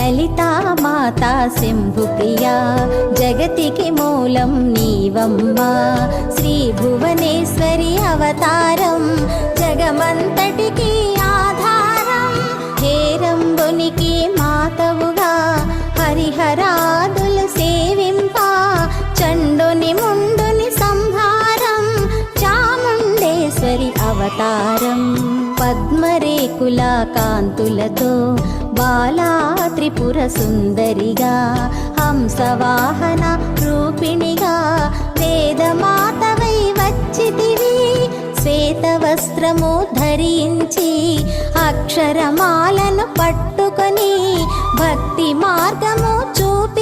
లలితా మాతా శంభుప్రియా జగతికి మూలం నీవమ్మా శ్రీ భువనేశ్వరి అవతారం జగమంతటికి ఆధారం హేరంబునికి మాతవుగా హరిహరాదులు సేవింప చండుని ముండుని సంహారం చాముండేశ్వరి అవతారం పద్మరేకుల కాంతులతో బాలా త్రిపుర సుందరిగా హంసవాహన రూపిణిగా వేదమాతవై వచ్చితివి శ్వేత వస్త్రము ధరించి అక్షరమాలను పట్టుకొని భక్తి మార్గము చూపి